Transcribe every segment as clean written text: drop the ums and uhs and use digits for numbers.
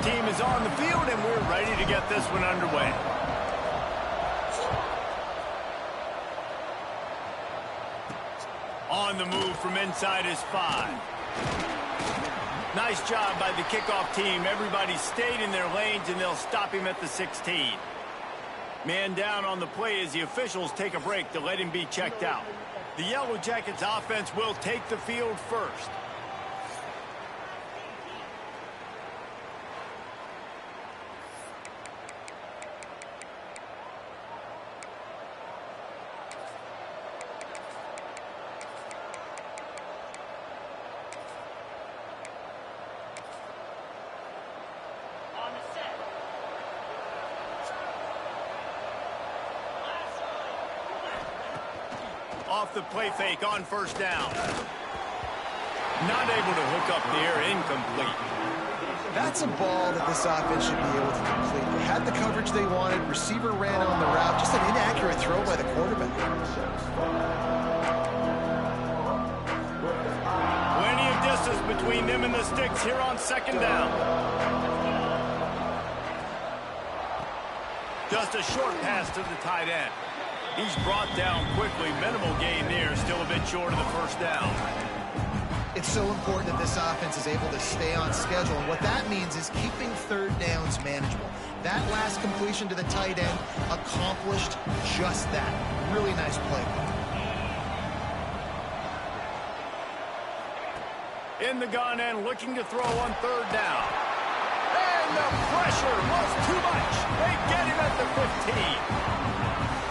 team is on the field, and we're ready to get this one underway. On the move from inside his 5. Nice job by the kickoff team. Everybody stayed in their lanes, and they'll stop him at the 16. Man down on the play as the officials take a break to let him be checked out. The Yellow Jackets offense will take the field first. Off the play fake on first down. Not able to hook up there, incomplete. That's a ball that this offense should be able to complete. They had the coverage they wanted, receiver ran on the route, just an inaccurate throw by the quarterback. Plenty of distance between them and the sticks here on second down. Just a short pass to the tight end. He's brought down quickly. Minimal gain there. Still a bit short of the first down. It's so important that this offense is able to stay on schedule. And what that means is keeping third downs manageable. That last completion to the tight end accomplished just that. Really nice play. In the gun and looking to throw on third down. And the pressure was too much. They get him at the 15.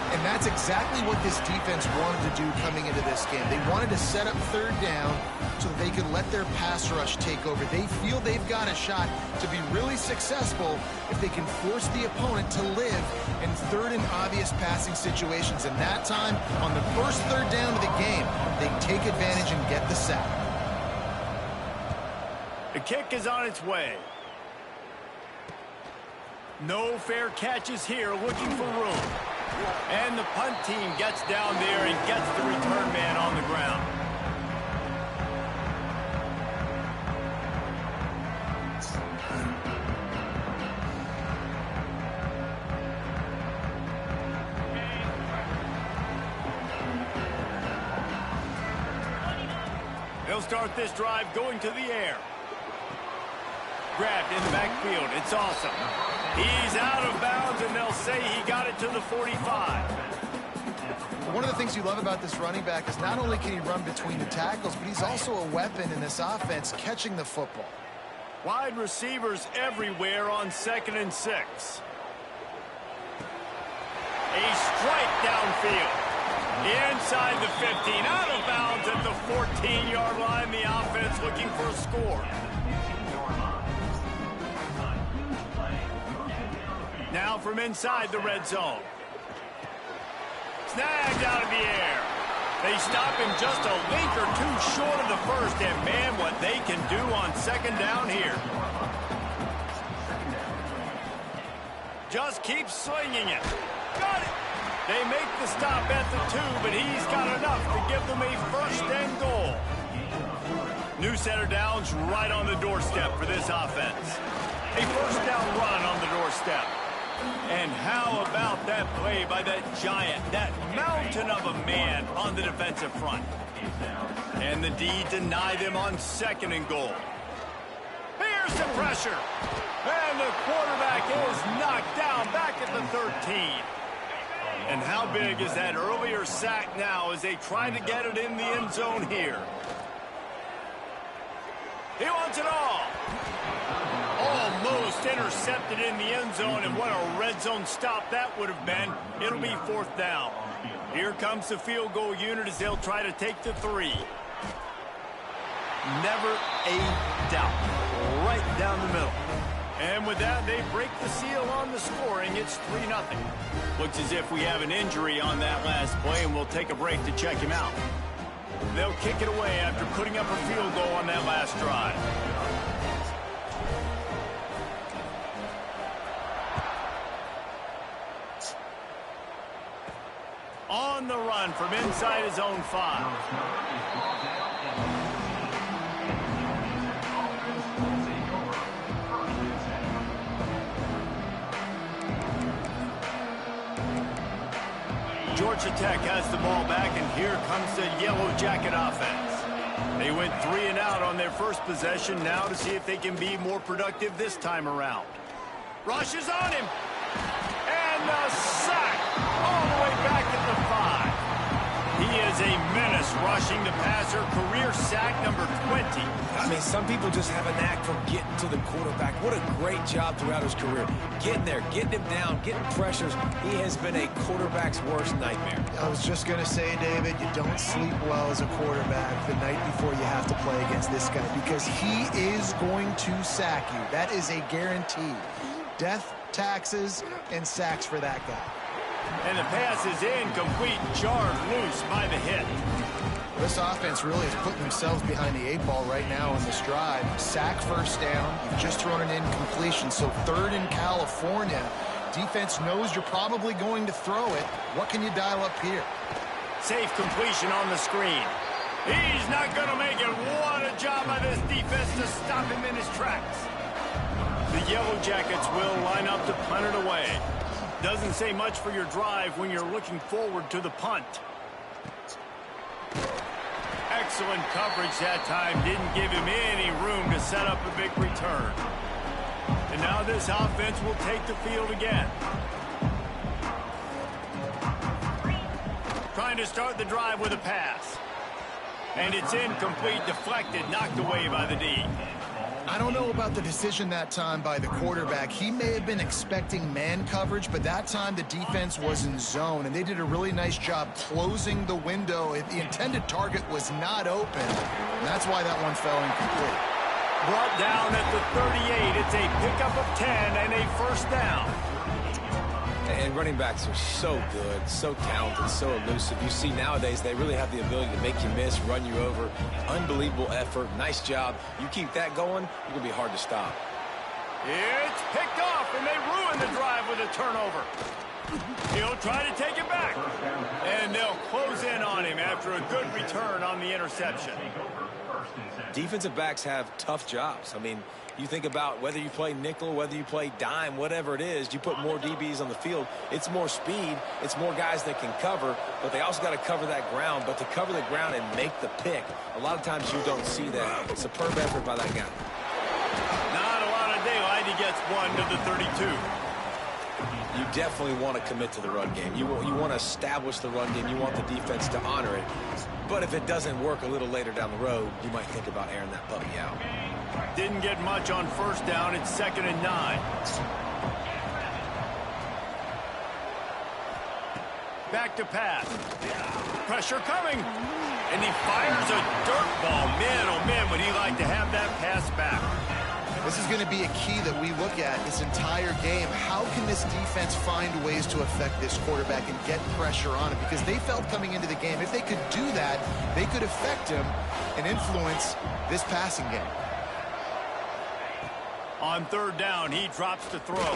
And that's exactly what this defense wanted to do coming into this game. They wanted to set up third down so that they could let their pass rush take over. They feel they've got a shot to be really successful if they can force the opponent to live in third and obvious passing situations. And that time, on the first third down of the game, they take advantage and get the sack. The kick is on its way. No fair catches here, looking for room. And the punt team gets down there and gets the return man on the ground. They'll start this drive going to the air. Grabbed in the backfield. It's awesome. He's out of bounds, and they'll say he got it to the 45. One of the things you love about this running back is not only can he run between the tackles, but he's also a weapon in this offense catching the football. Wide receivers everywhere on 2nd and 6. A strike downfield. Inside the 15, out of bounds at the 14-yard line. The offense looking for a score. Now from inside the red zone. Snagged out of the air. They stop him just a link or two short of the first, and man, what they can do on second down here. Just keep slinging it. Got it. They make the stop at the 2, but he's got enough to give them a first and goal. New set of downs right on the doorstep for this offense. A first down run on the doorstep. And how about that play by that giant, that mountain of a man on the defensive front? And the D deny them on 2nd and goal. Here's the pressure. And the quarterback is knocked down back at the 13. And how big is that earlier sack now as they try to get it in the end zone here? He wants it all. Almost intercepted in the end zone, and what a red zone stop that would have been. It'll be 4th down. Here comes the field goal unit as they'll try to take the 3. Never a doubt. Right down the middle. And with that, they break the seal on the scoring. It's 3-0. Looks as if we have an injury on that last play, and we'll take a break to check him out. They'll kick it away after putting up a field goal on that last drive. On the run from inside his own 5. Georgia Tech has the ball back, and here comes the Yellow Jacket offense. They went 3 and out on their first possession, now to see if they can be more productive this time around. Rush is on him. And the sack all the way back at the 5. He is a menace rushing the passer, career sack number 20. I mean, some people just have a knack for getting to the quarterback. What a great job throughout his career. Getting there, getting him down, getting pressures. He has been a quarterback's worst nightmare. I was just going to say, David, you don't sleep well as a quarterback the night before you have to play against this guy because he is going to sack you. That is a guarantee. Death, taxes, and sacks for that guy. And the pass is incomplete, jarred loose by the hit. This offense really is putting themselves behind the 8 ball right now on this drive. Sack first down. You've just thrown an incompletion, so 3rd in California. Defense knows you're probably going to throw it. What can you dial up here? Safe completion on the screen. He's not going to make it. What a job by this defense to stop him in his tracks. The Yellow Jackets will line up to punt it away. Doesn't say much for your drive when you're looking forward to the punt. Excellent coverage that time. Didn't give him any room to set up a big return. And now this offense will take the field again. Trying to start the drive with a pass. And it's incomplete, deflected, knocked away by the D. I don't know about the decision that time by the quarterback. He may have been expecting man coverage, but that time the defense was in zone, and they did a really nice job closing the window. The intended target was not open, and that's why that one fell incomplete. Brought down at the 38. It's a pickup of 10 and a first down. And running backs are so good, so talented, so elusive. You see nowadays they really have the ability to make you miss, run you over. Unbelievable effort. Nice job. You keep that going, you're going to be hard to stop. It's picked off, and they ruin the drive with a turnover. He'll try to take it back. And they'll close in on him after a good return on the interception. Defensive backs have tough jobs. I mean, you think about whether you play nickel, whether you play dime, whatever it is, you put more DBs on the field. It's more speed. It's more guys that can cover, but they also got to cover that ground. But to cover the ground and make the pick, a lot of times you don't see that. Superb effort by that guy. Not a lot of daylight. He gets one to the 32. You definitely want to commit to the run game. You want to establish the run game. You want the defense to honor it. But if it doesn't work a little later down the road, you might think about airing that puppy out. Didn't get much on first down. It's 2nd and 9. Back to pass. Pressure coming. And he fires a dirt ball. Man, oh man, would he like to have that pass back. This is going to be a key that we look at this entire game. How can this defense find ways to affect this quarterback and get pressure on him? Because they felt coming into the game, if they could do that, they could affect him and influence this passing game. On 3rd down, he drops to throw.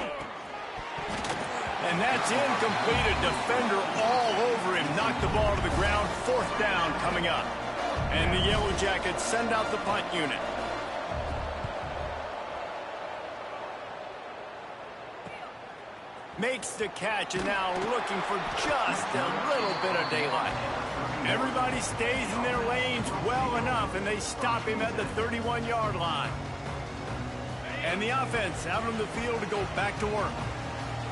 And that's incomplete. A defender all over him. Knocked the ball to the ground. 4th down coming up. And the Yellow Jackets send out the punt unit. Makes the catch, and now looking for just a little bit of daylight. Everybody stays in their lanes well enough, and they stop him at the 31-yard line. And the offense out on the field to go back to work.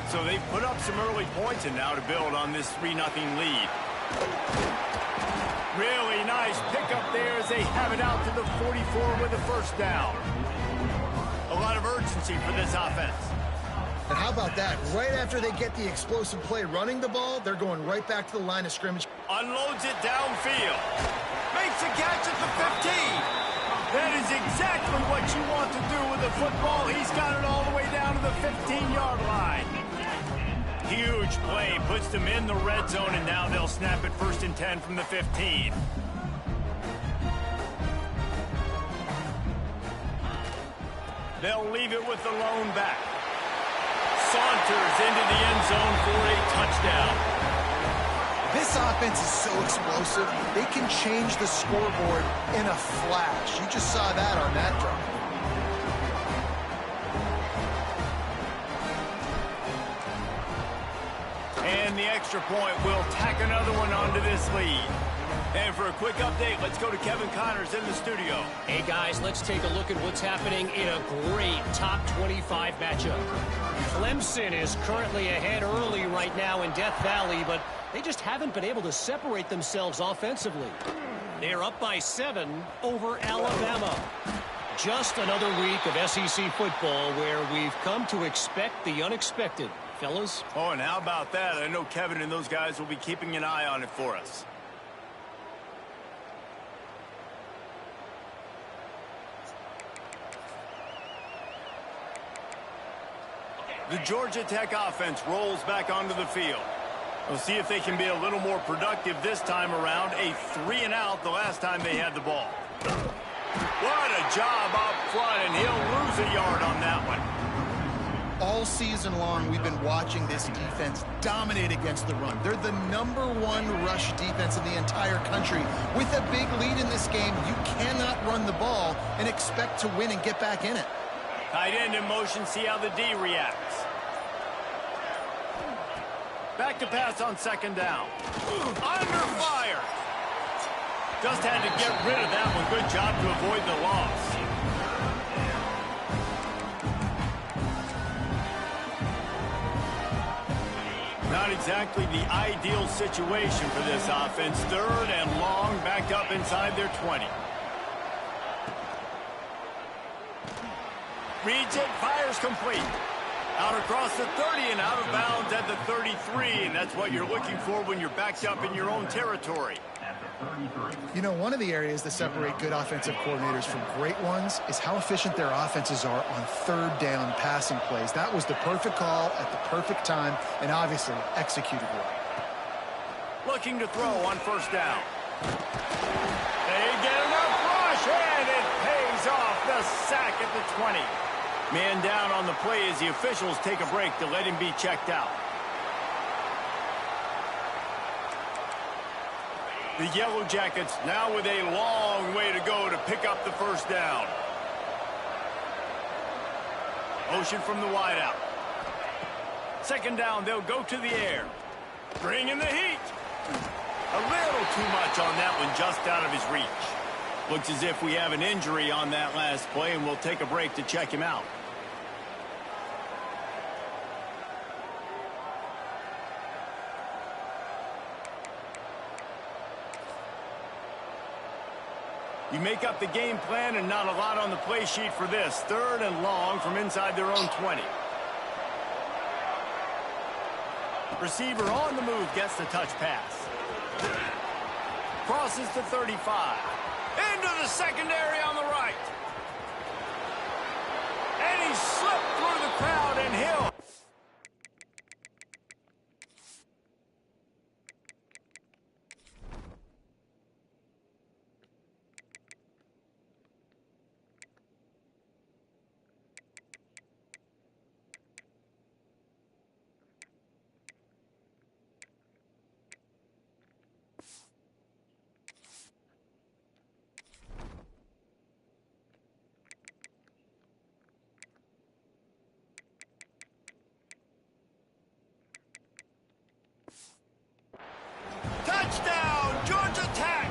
So they've put up some early points, and now to build on this 3-0 lead. Really nice pickup there as they have it out to the 44 with a first down. A lot of urgency for this offense. And how about that? Right after they get the explosive play running the ball, they're going right back to the line of scrimmage. Unloads it downfield. Makes a catch at the 15. That is exactly what you want to do with the football. He's got it all the way down to the 15-yard line. Huge play, puts them in the red zone, and now they'll snap it 1st and 10 from the 15. They'll leave it with the lone back. Saunters into the end zone for a touchdown. This offense is so explosive, they can change the scoreboard in a flash. You just saw that on that drive. And the extra point will tack another one onto this lead. And for a quick update, let's go to Kevin Connors in the studio. Hey, guys, let's take a look at what's happening in a great top 25 matchup. Clemson is currently ahead early right now in Death Valley, but they just haven't been able to separate themselves offensively. They're up by 7 over Alabama. Just another week of SEC football where we've come to expect the unexpected. Fellas? Oh, and how about that? I know Kevin and those guys will be keeping an eye on it for us. The Georgia Tech offense rolls back onto the field. We'll see if they can be a little more productive this time around. A 3-and-out the last time they had the ball. What a job up front, and he'll lose a yard on that one. All season long, we've been watching this defense dominate against the run. They're the #1 rush defense in the entire country. With a big lead in this game, you cannot run the ball and expect to win and get back in it. Tight end in motion, see how the D reacts. Back to pass on 2nd down. Under fire. Just had to get rid of that one. Good job to avoid the loss. Not exactly the ideal situation for this offense. 3rd and long, backed up inside their 20. Reads it, fires complete. Out across the 30 and out of bounds at the 33. And that's what you're looking for when you're backed up in your own territory. You know, one of the areas that separate good offensive coordinators from great ones is how efficient their offenses are on 3rd down passing plays. That was the perfect call at the perfect time and obviously executed well. Looking to throw on 1st down. They get enough rush, and it pays off. The sack at the 20. Man down on the play as the officials take a break to let him be checked out. The Yellow Jackets now with a long way to go to pick up the 1st down. Motion from the wideout. 2nd down, they'll go to the air. Bringing the heat. A little too much on that one, just out of his reach. Looks as if we have an injury on that last play, and we'll take a break to check him out. You make up the game plan and not a lot on the play sheet for this. 3rd and long from inside their own 20. Receiver on the move gets the touch pass. Crosses to 35. Into the secondary on the right. And he slipped through the crowd and he'll... Touchdown, Georgia Tech!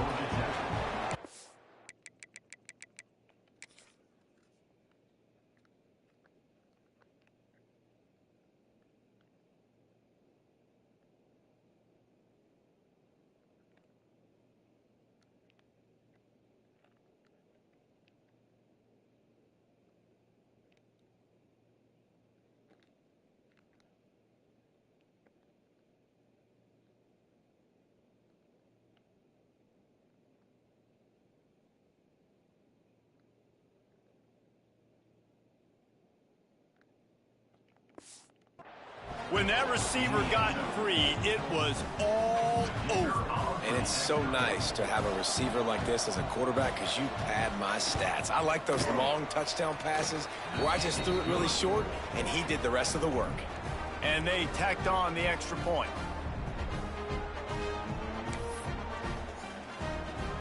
When that receiver got free, it was all over. And it's so nice to have a receiver like this as a quarterback because you pad my stats. I like those long touchdown passes where I just threw it really short and he did the rest of the work. And they tacked on the extra point.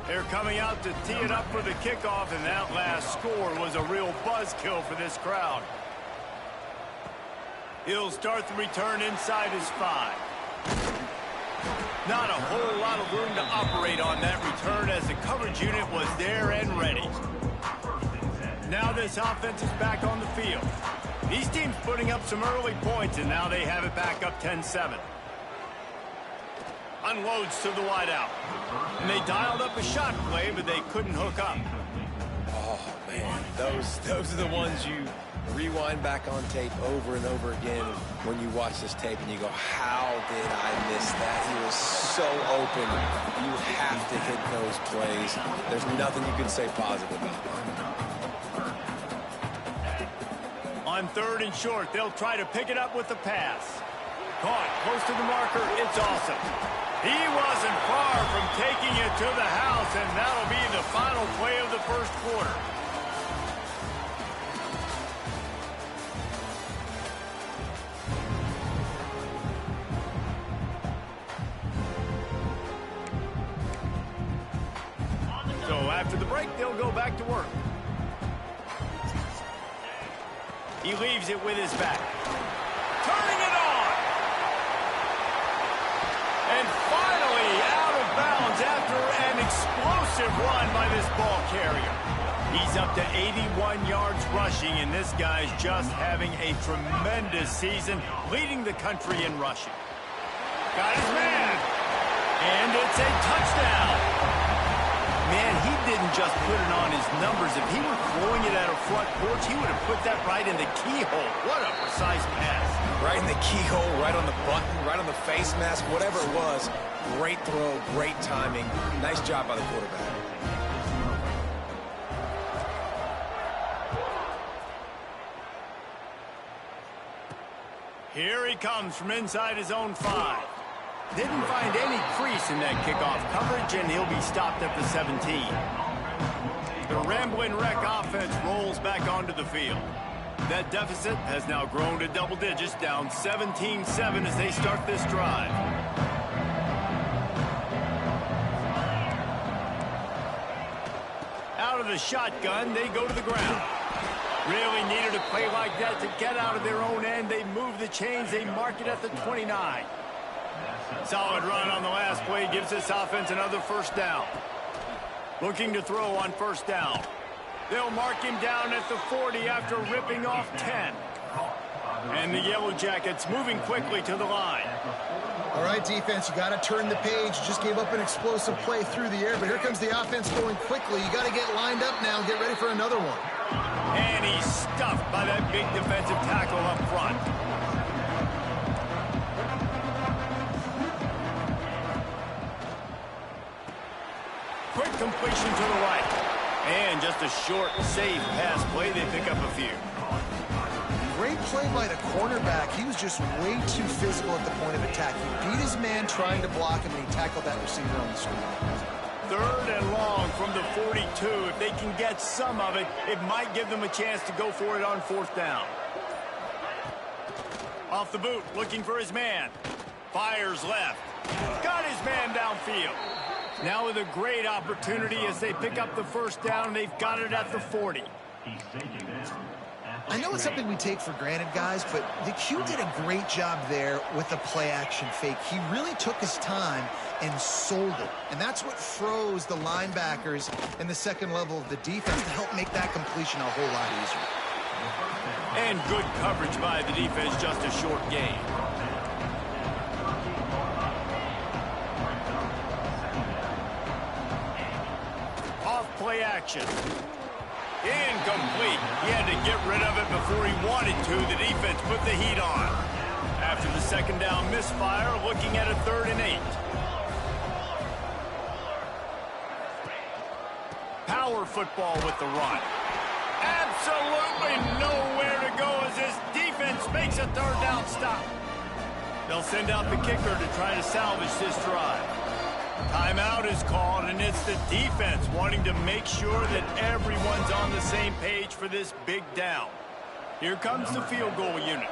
They're coming out to tee it up for the kickoff, and that last score was a real buzzkill for this crowd. He'll start the return inside his 5. Not a whole lot of room to operate on that return as the coverage unit was there and ready. Now this offense is back on the field. These teams putting up some early points, and now they have it back up 10-7. Unloads to the wideout. And they dialed up a shot play, but they couldn't hook up. Oh, man, those are the ones you rewind back on tape over and over again when you watch this tape and you go, how did I miss that? He was so open. You have to hit those plays. There's nothing you can say positive about that. On 3rd and short, they'll try to pick it up with the pass. Caught close to the marker. It's awesome. He wasn't far from taking it to the house, and that'll be the final play of the first quarter. So after the break, they'll go back to work. He leaves it with his back. Turning it on! And finally out of bounds after an explosive run by this ball carrier. He's up to 81 yards rushing, and this guy's just having a tremendous season, leading the country in rushing. Got his man. And it's a touchdown. Man, he didn't just put it on his numbers. If he were throwing it at a front porch, he would have put that right in the keyhole. What a precise pass. Right in the keyhole, right on the button, right on the face mask, whatever it was. Great throw, great timing. Nice job by the quarterback. Here he comes from inside his own 5. Didn't find any crease in that kickoff coverage, and he'll be stopped at the 17. The Ramblin' Wreck offense rolls back onto the field. That deficit has now grown to double digits, down 17-7 as they start this drive. Out of the shotgun, they go to the ground. Really needed a play like that to get out of their own end. They move the chains. They mark it at the 29. Solid run on the last play gives this offense another first down. Looking to throw on first down. They'll mark him down at the 40 after ripping off 10. And the Yellow Jackets moving quickly to the line. All right, defense, you got to turn the page. Just gave up an explosive play through the air, but here comes the offense going quickly. You got to get lined up now and get ready for another one. And he's stuffed by that big defensive tackle up front. Quick completion to the right. And just a short, safe pass play. They pick up a few. Great play by the cornerback. He was just way too physical at the point of attack. He beat his man trying to block him, and he tackled that receiver on the screen. 3rd and long from the 42. If they can get some of it, it might give them a chance to go for it on 4th down. Off the boot, looking for his man. Fires left. Got his man downfield. Now with a great opportunity as they pick up the first down. They've got it at the 40. I know it's something we take for granted, guys, but the Q did a great job there with the play-action fake. He really took his time and sold it. And that's what froze the linebackers and the second level of the defense to help make that completion a whole lot easier. And good coverage by the defense, just a short gain. Off play action. Incomplete. He had to get rid of it before he wanted to. The defense put the heat on. After the second down misfire, looking at a 3rd and 8. Power football with the run. Absolutely nowhere to go as this defense makes a 3rd down stop. They'll send out the kicker to try to salvage this drive. Timeout is called, and it's the defense wanting to make sure that everyone's on the same page for this big down. Here comes the field goal unit.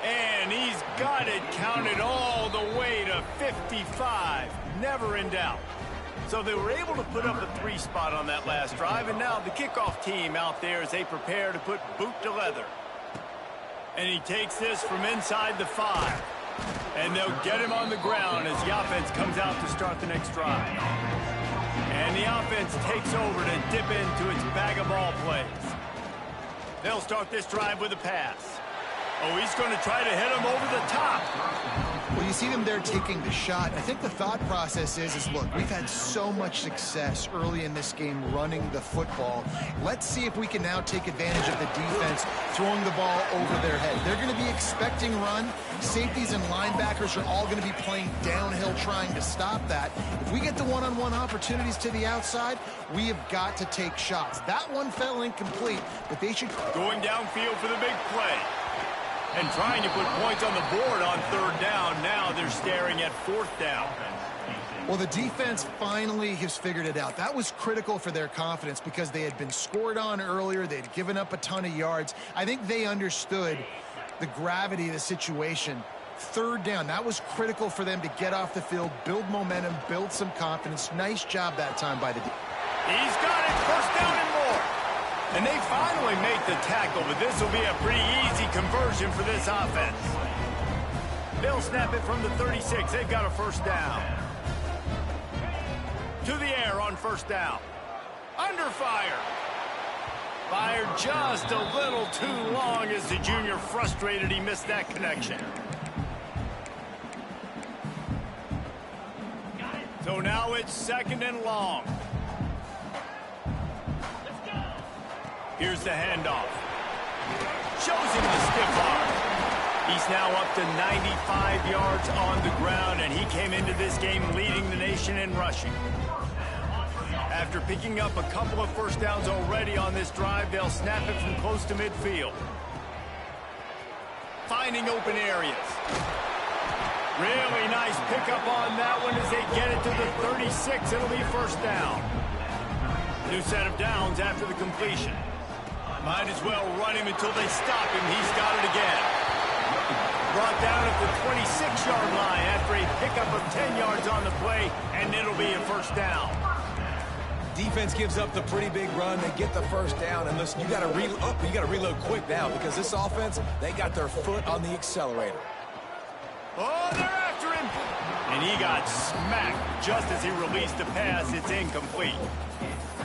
And he's got it counted all the way to 55. Never in doubt. So they were able to put up a 3 spot on that last drive, and now the kickoff team out there as they prepare to put boot to leather. And he takes this from inside the 5. And they'll get him on the ground as the offense comes out to start the next drive. And the offense takes over to dip into its bag of ball plays. They'll start this drive with a pass. Oh, he's going to try to hit him over the top. Well, you see them there taking the shot. I think the thought process is look, we've had so much success early in this game running the football. Let's see if we can now take advantage of the defense throwing the ball over their head. They're going to be expecting run. Safeties and linebackers are all going to be playing downhill trying to stop that. If we get the one-on-one opportunities to the outside, we have got to take shots. That one fell incomplete, but they should... Going downfield for the big play. And trying to put points on the board on 3rd down. Now they're staring at 4th down. Well, the defense finally has figured it out. That was critical for their confidence because they had been scored on earlier. They'd given up a ton of yards. I think they understood the gravity of the situation. 3rd down, that was critical for them to get off the field, build momentum, build some confidence. Nice job that time by the defense. He's got it, 1st down and more. And they finally make the tackle, but this will be a pretty easy conversion for this offense. They'll snap it from the 36. They've got a 1st down. To the air on 1st down. Under fire. Fired just a little too long as the junior frustrated he missed that connection. So now it's 2nd and long. Here's the handoff. Shows him the stiff arm. He's now up to 95 yards on the ground, and he came into this game leading the nation in rushing. After picking up a couple of 1st downs already on this drive, they'll snap it from close to midfield. Finding open areas. Really nice pickup on that one as they get it to the 36. It'll be 1st down. New set of downs after the completion. Might as well run him until they stop him. He's got it again. Brought down at the 26-yard line after a pickup of 10 yards on the play, and it'll be a 1st down. Defense gives up the pretty big run. They get the 1st down, and listen, you got to reload quick now because this offense, they got their foot on the accelerator. Oh, they're after him. And he got smacked just as he released the pass. It's incomplete.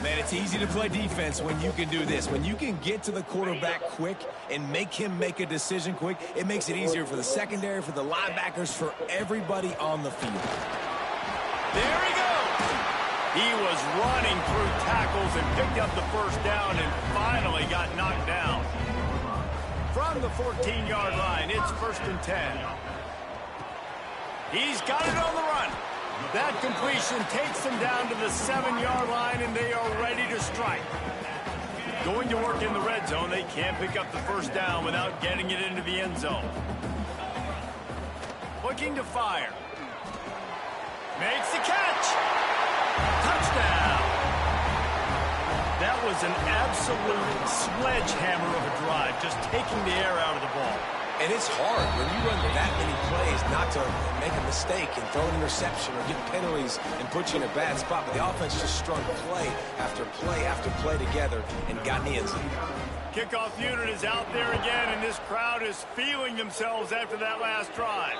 Man, it's easy to play defense when you can do this. When you can get to the quarterback quick and make him make a decision quick, it makes it easier for the secondary, for the linebackers, for everybody on the field. There he goes. He was running through tackles and picked up the 1st down and finally got knocked down. From the 14-yard line, it's 1st and 10. He's got it on the run. That completion takes them down to the 7-yard line, and they are ready to strike. Going to work in the red zone, they can't pick up the 1st down without getting it into the end zone. Looking to fire. Makes the catch. Touchdown. That was an absolute sledgehammer of a drive, just taking the air out of the ball. And it's hard when you run that many plays not to make a mistake and throw an interception or get penalties and put you in a bad spot. But the offense just strung play after play after play together and got in the end zone. Kickoff unit is out there again, and this crowd is feeling themselves after that last drive.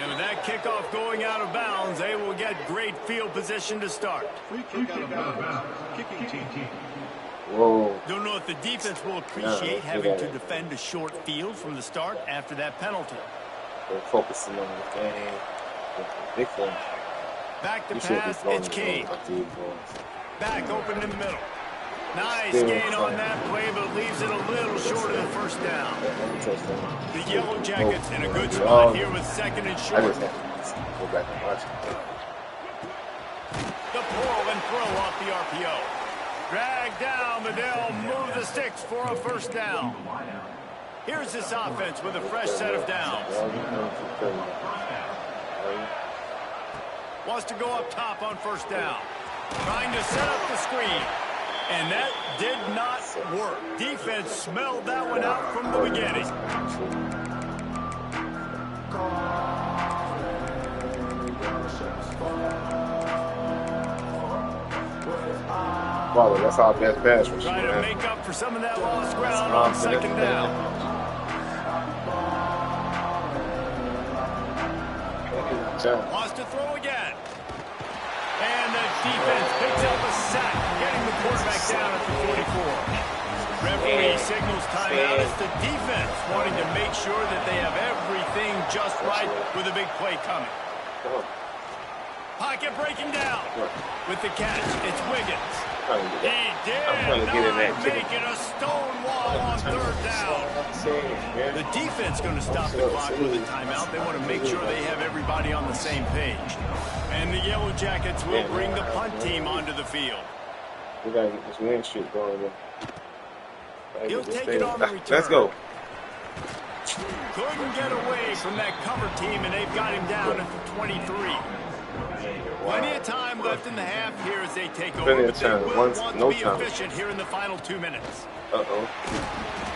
And with that kickoff going out of bounds, they will get great field position to start. Free kick out of bounds. Kicking team. Whoa. Don't know if the defense will appreciate having to defend a short field from the start after that penalty. They're focusing on the game. Big thing. Back to pass, it's Kane. Back open in the middle. Nice gain on that play, but it leaves it a little short of the 1st down. The Yellow Jackets in a good spot here with 2nd and short. I just have to go back and watch it. The pull and throw off the RPO. Drag down, but they'll move the sticks for a 1st down. Here's this offense with a fresh set of downs. Wants to go up top on 1st down. Trying to set up the screen. And that did not work. Defense smelled that one out from the beginning. Wow, that's our best pass rush. Trying to make up for some of that lost ground on 2nd down. Wants to throw again. And the defense picks up a sack, getting the quarterback down at the 44. Referee signals timeout. It's the defense wanting to make sure that they have everything just right with a big play coming. Pocket breaking down. With the catch, it's Wiggins. He did not make it a stone wall on third down. The defense going to stop the clock with a timeout. They want to make sure they have everybody on the same page. And the Yellow Jackets will bring the punt team onto the field. We got to get this win streak going. He'll take it on the return. Let's go. Couldn't get away from that cover team, and they've got him down at the 23. Plenty of time left in the half here as they take over, but they will want to be efficient here in the final 2 minutes. Uh-oh.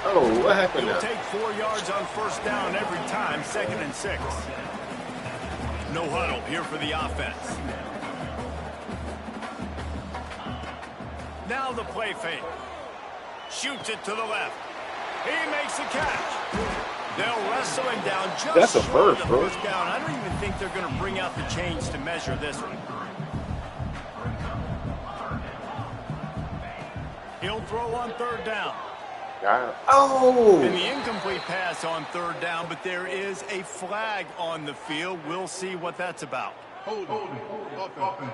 Oh, what happened now? He'll take 4 yards on first down every time, 2nd and 6. No huddle here for the offense. Now the play fake. Shoots it to the left. He makes a catch. They'll wrestle him down just That's a short first, of the bro. first down. I don't even think they're going to bring out the chains to measure this one. He'll throw on third down. Oh! And the incomplete pass on third down, but there is a flag on the field. We'll see what that's about. Hold on.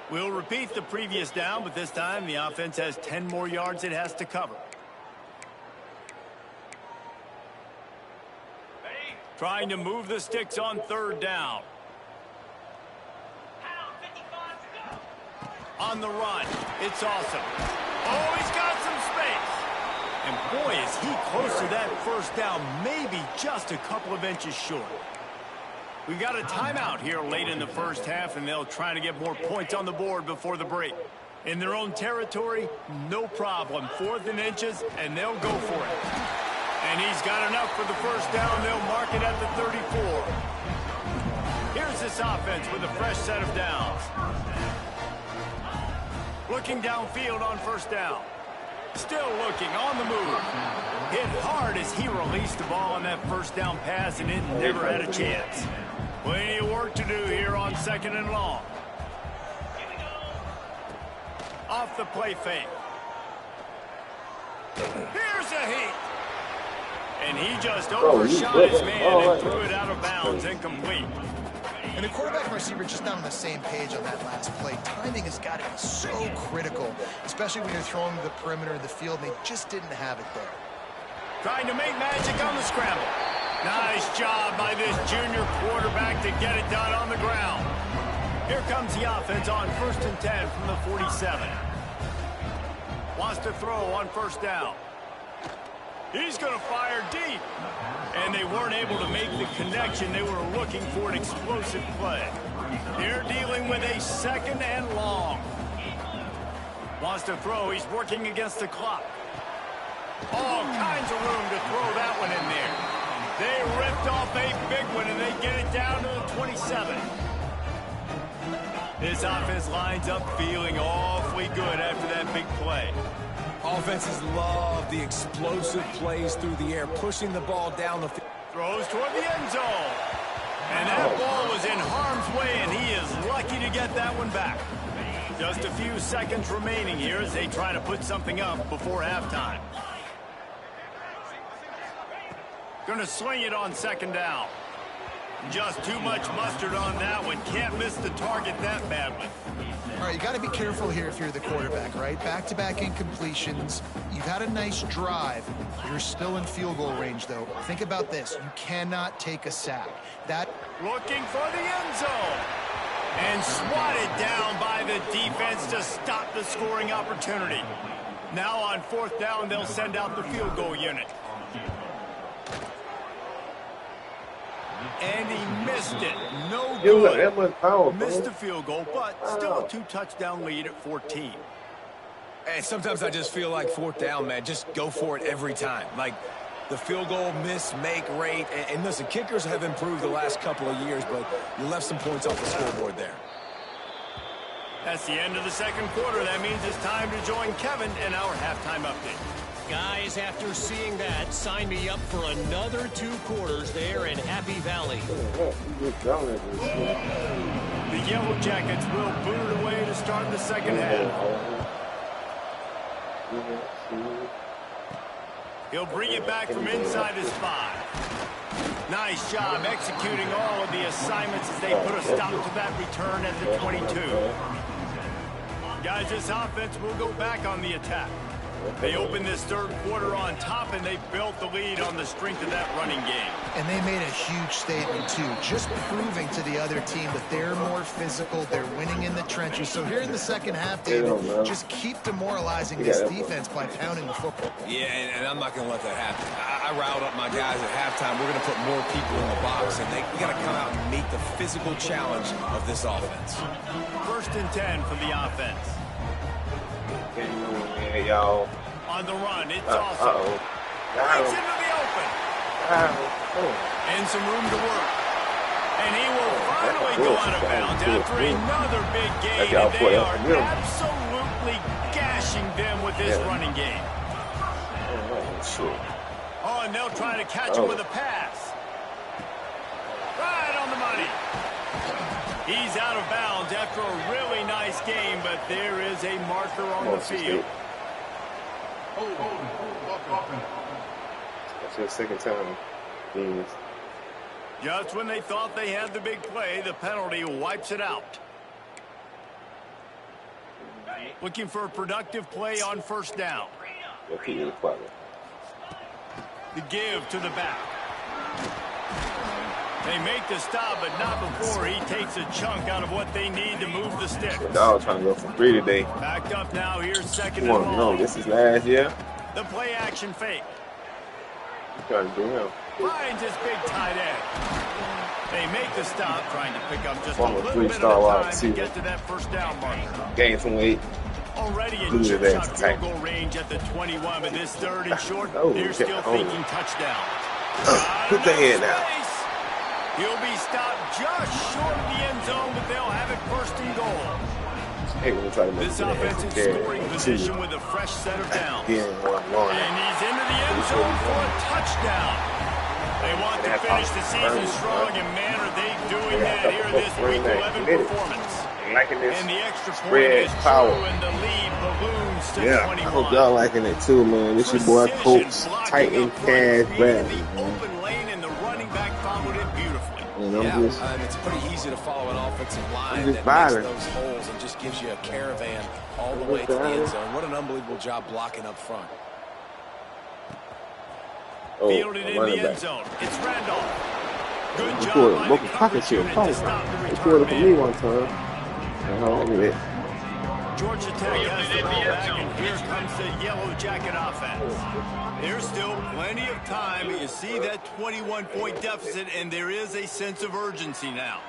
We'll repeat the previous down, but this time the offense has 10 more yards it has to cover. Trying to move the sticks on third down. On the run, it's awesome. Oh, he's got some space. And boy, is he close to that first down, maybe just a couple of inches short. We got a timeout here late in the first half, and they'll try to get more points on the board before the break. In their own territory, no problem. 4th and inches, and they'll go for it. And he's got enough for the first down. They'll mark it at the 34. Here's this offense with a fresh set of downs. Looking downfield on first down. Still looking on the move. Hit hard as he released the ball on that first down pass, and it never had a chance. Plenty of work to do here on 2nd and long. Off the play fake. Here's a heat. And he just overshot his man and threw it out of bounds, incomplete. And the quarterback and receiver just not on the same page on that last play. Timing has got to be so critical, especially when you're throwing to the perimeter of the field, and they just didn't have it there. Trying to make magic on the scramble. Nice job by this junior quarterback to get it done on the ground. Here comes the offense on 1st and 10 from the 47. Wants to throw on first down. He's going to fire deep. And they weren't able to make the connection. They were looking for an explosive play. They're dealing with a 2nd and long. Wants to throw. He's working against the clock. All kinds of room to throw that one in there. They ripped off a big one, and they get it down to the 27. This offense lines up feeling awfully good after that big play. Offenses love the explosive plays through the air, pushing the ball down the field. Throws toward the end zone. And that ball was in harm's way, and he is lucky to get that one back. Just a few seconds remaining here as they try to put something up before halftime. Going to swing it on 2nd down. Just too much mustard on that one. Can't miss the target that badly. All right, you got to be careful here if you're the quarterback, right? Back-to-back incompletions. You've had a nice drive. You're still in field goal range, though. Think about this. You cannot take a sack. Looking for the end zone. And swatted down by the defense to stop the scoring opportunity. Now on 4th down, they'll send out the field goal unit. And he missed it. No good. Missed the field goal, but still a 2-touchdown lead at 14. And sometimes I just feel like 4th down, man, just go for it every time. Like the field goal miss-make rate. And listen, kickers have improved the last couple of years, but you left some points off the scoreboard there. That's the end of the 2nd quarter. That means it's time to join Kevin in our halftime update. Guys, after seeing that, sign me up for another 2 quarters there in Happy Valley. The Yellow Jackets will boot it away to start the second half. He'll bring it back from inside his 5. Nice job executing all of the assignments as they put a stop to that return at the 22. Guys, this offense will go back on the attack. They opened this third quarter on top, and they built the lead on the strength of that running game. And they made a huge statement, too, just proving to the other team that they're more physical, they're winning in the trenches. So here in the second half, David, just keep demoralizing this defense by pounding the football. Yeah, and I'm not going to let that happen. I riled up my guys at halftime. We're going to put more people in the box, and we got to come out and meet the physical challenge of this offense. 1st and 10 for the offense. Y'all. On the run, it's awesome. Breaks into the open. And some room to work. And he will finally go out of bounds after another big gain. And they are absolutely gashing them with this running game. Oh, and they'll try to catch him with a pass. Right on the money. He's out of bounds after a really nice game, but there is a marker on the field. That's your second time. Just when they thought they had the big play, the penalty wipes it out. Looking for a productive play on 1st down. The give to the back. They make the stop, but not before he takes a chunk out of what they need to move the sticks. Dog trying to go for 3 today. Backed up now. Here's 2nd and long. No, this is last year. The play action fake. Trying to do him. Finds his big tight end. They make the stop, trying to pick up just a little bit of time to get to that 1st down marker. Gain some weight. Already in chip shot field goal range at the 21, but this 3rd and short, they're still thinking touchdown. Put the head down. He'll be stopped just short of the end zone, but they'll have it 1st and goal. This offensive scoring position with a fresh set of downs. And he's into the end zone for a touchdown. They want to finish the season strong, and man, are they doing that here in this Week 11 performance. And the extra point is true, and the lead balloons to 21. I hope y'all liking it too, man. This your boy Coach Titan Cash Bradley. And it's pretty easy to follow an offensive line that makes those holes and just gives you a caravan all the way to the end zone. What an unbelievable job blocking up front. Fielded in the end zone. It's Randolph. Good job by the coverage unit to stop the return man. Georgia Tech has the ball back, and here comes the Yellow Jacket offense. There's still plenty of time, but you see that 21-point deficit, and there is a sense of urgency now.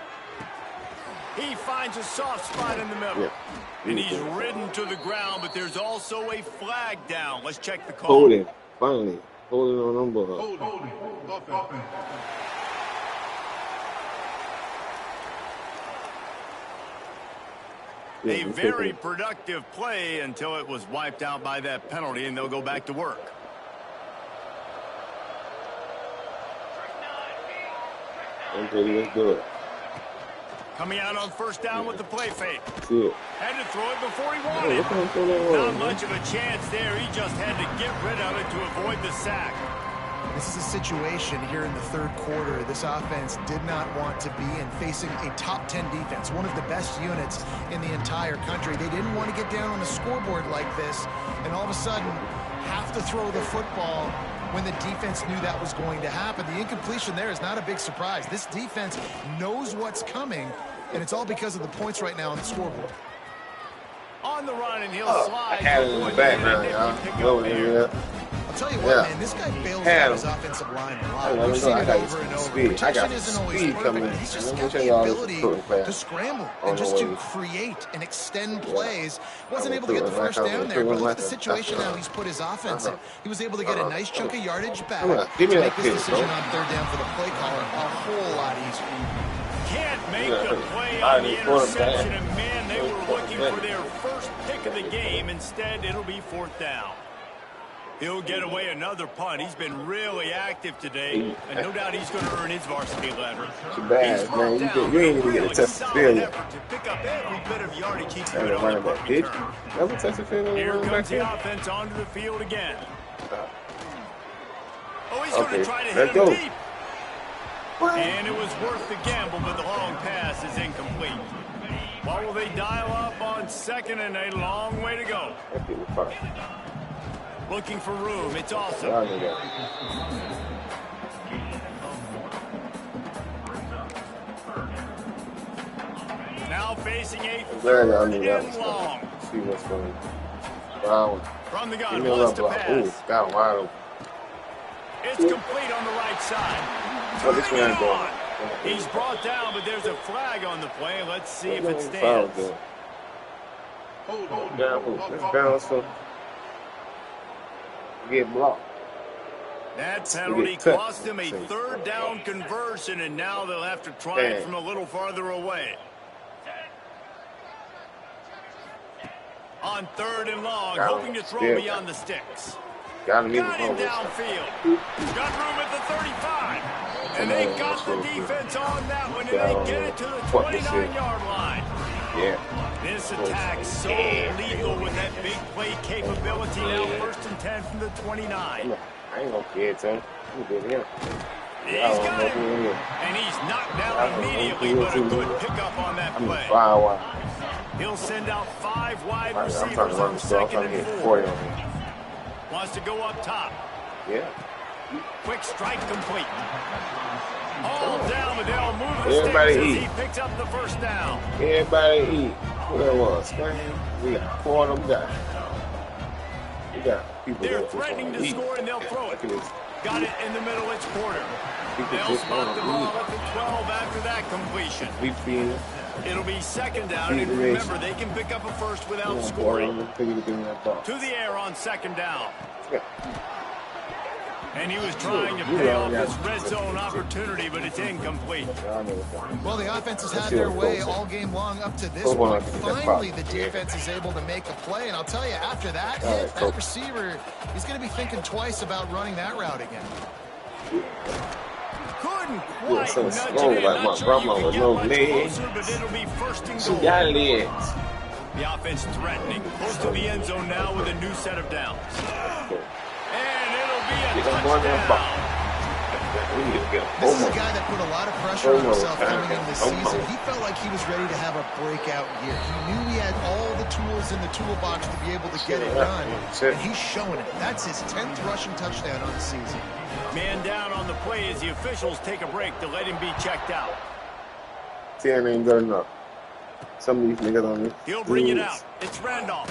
He finds a soft spot in the middle, and he's ridden to the ground, but there's also a flag down. Let's check the call. Holding, finally. Holding on number. Holding. Offense. A very productive play until it was wiped out by that penalty, and they'll go back to work. Let's do it. Coming out on 1st down with the play fake. Good. Had to throw it before he wanted. Not much of a chance there. He just had to get rid of it to avoid the sack. This is a situation here in the 3rd quarter this offense did not want to be in, facing a top 10 defense, one of the best units in the entire country. They didn't want to get down on the scoreboard like this, and all of a sudden have to throw the football when the defense knew that was going to happen. The incompletion there is not a big surprise. This defense knows what's coming, and it's all because of the points right now on the scoreboard. On the run, and he'll slide. I had it in the background, y'all. I'll tell you what, man, this guy bails out his offensive line a lot. We've seen it over and over. Protection isn't always perfect. He's just got the ability to scramble and just to create and extend plays. Wasn't able to get the 1st down there, but look at the situation now he's put his offense in. He was able to get a nice chunk of yardage back to make this decision on 3rd down for the play caller a whole lot easier. Can't make the play on the interception, and man, they were looking for their first pick of the game. Instead, it'll be 4th down. He'll get away another punt. He's been really active today, and no doubt he's going to earn his varsity letter. Too bad, man. You ain't even get a touch of field yet. To pick up every bit of yardage he And could the on the running back punt did. return. Never touch the field on the Here running back comes the here. offense onto the field again. Oh, he's Okay, going to try to let's hit him go. deep. And it was worth the gamble, but the long pass is incomplete. What will they dial up on second and a long way to go? That kid was fine. Looking for room. It's awesome. Y'all knew that. Now facing a I'm glad y'all third knew that and was long. coming. See what's going on. From the Give gun, me a wants little to block. Ooh, pass. got him wide open. It's complete on the right side. Oh, this Turning man it going. on. He's brought down, but there's a flag on the play. Let's see if it Foul stands. good. Hold Down, on. let's bounce him. Get blocked. That penalty touched. cost him a third down conversion, and now they'll have to try it from a little farther away. On third and long, hoping to throw beyond the sticks. Got him Got him downfield. Got room at the 35. And they got the defense on that one, and they get it to the 29-yard line. Yeah. This attack so lethal with that big play capability. Now 1st and 10 from the 29. I ain't gonna care, Tim. I'm good here. He's got him. And he's knocked down immediately, but a good pickup on that play. He'll send out 5 wide I'm receivers trying to run on the ball. I'm 2nd trying to and hit 4. 40 on me. Wants to go up top. Yeah. Quick strike complete. All down, but they'll move the Everybody sticks as eat. he picks up the first down. Everybody eat. Who that was, man? We got 4 of them guys. We got people They're that just threatening want to eat. score, and they'll throw it. Look at this. Got it in the middle, it's Porter. People They'll just spot want the to ball eat. at the 12 after that completion. We feeding. It'll be 2nd down, and Feed the remember, nation. they can pick up a first without Come on, boy. scoring. I'm gonna take you to give me that ball. To the air on 2nd down. Yeah. And he was trying to pay off this red zone opportunity, but it's incomplete. Y'all know what's going on. Well, the offense has Let's had see their what way goes on. all game long up to this Hold on, point. I think that's Finally, the foul. Yeah. defense is able to make a play, and I'll tell you, after that All hit, right, that coach. receiver, he's going to be thinking twice about running that route again. Couldn't Yeah, quite so nudge slow it in. like Not my sure grandma you can with get no much legs. closer, but it'll be 1st and She goal. got legs. The offense threatening. Close to the end zone now with a new set of downs. And it'll be a Get them going in the box. touchdown. We need to get This is a Omo. guy that put a lot of pressure on himself Omo. coming in this Omo. season. He felt like he was ready to have a breakout year. He knew he had all the tools in the toolbox to be able to get it done, and he's showing it. That's his 10th rushing touchdown on the season. Man down on the play as the officials take a break to let him be checked out. 10 ain't good enough. Some of these niggas on this. He'll bring it dudes, out. It's Randolph.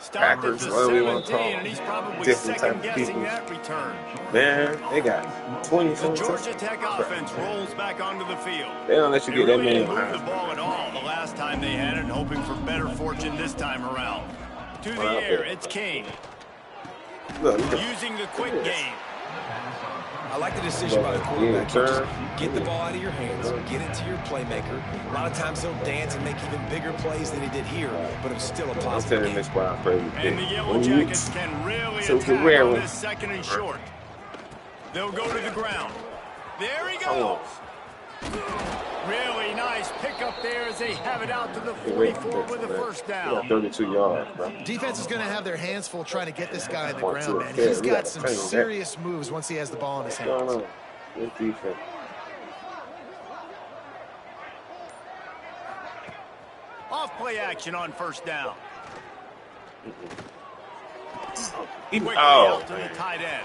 Stopped at Packers, the whatever you wanna 17, call and he's probably different type of second-guessing people. that return. Man, they got 20 The something. Georgia Tech offense rolls back onto the field. They don't let you They get that really many didn't move the behind. ball at all the last time they had it, hoping for better fortune this time around. To the Wow. air, it's Kane. Look, Using the quick game. I like the decision by the Yeah, quarterback. You just turn. get the ball out of your hands, get it to your playmaker. A lot of times he'll dance and make even bigger plays than he did here, but it was still a I'm positive telling game. this why I'm crazy. And the Yellow Jackets can really So attack rare on one. this 2nd and short. They'll go to the ground. There he Oh. goes. Really nice pickup there as they have it out to the 44 with a first We down. got 32 yards, bro. Defense is going to have their hands full trying to get this guy on the 1, 2, ground, man. yeah, He's we got gotta some change that. serious moves once he has the ball in his What's going hands. on? This defense. Off play action on 1st down. Even, Quickly oh, out to the man. tight end.